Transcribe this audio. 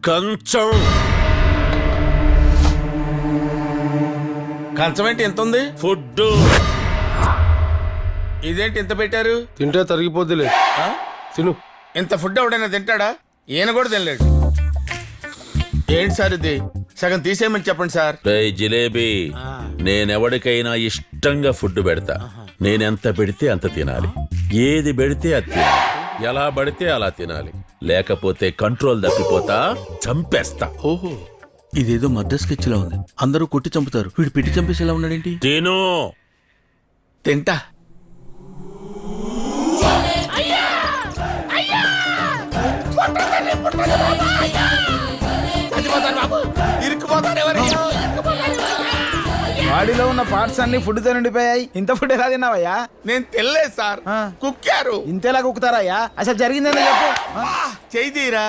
కంచం. కంచం ఏంటి ఎంత ఉంది? ఫుడ్. ఇదేంటి ఇంత పెట్టారు? తింటే తరిగిపోద్దిలే, తిను. ఇంత ఫుడ్ ఎవడైనా తింటాడా? ఈయన కూడా తినలేడు. ఏంటి సార్ ఇది? సగం తీసేయమని చెప్పండి సార్. రేయ్ జిలేబీ, నేనెవడికైనా ఇష్టంగా ఫుడ్ పెడతా. నేనెంత పెడితే అంత తినాలి, ఏది పెడితే అది తినాలి, ఎలా పడితే అలా తినాలి. లేకపోతే కంట్రోల్ తప్పిపోతా, చంపేస్తా. ఓహో, ఇదేదో మద్ర స్కెచ్ లా ఉంది. అందరూ కొట్టి చంపుతారు, వీడు పిట్టి చంపేసేలా ఉన్నాడేంటి? తిను. తింటా. బాడీలో ఉన్న పార్ట్స్ అన్ని ఫుడ్ తో నిండిపోయాయి. ఇంత ఫుడ్ ఎలా తిన్నావయ్యా? నేను తినలేదు సార్, కుక్కారు. ఇంతేలా కుక్కుతారయ్యా? అసలు జరిగిందని చెప్పు. చేయి తీరా.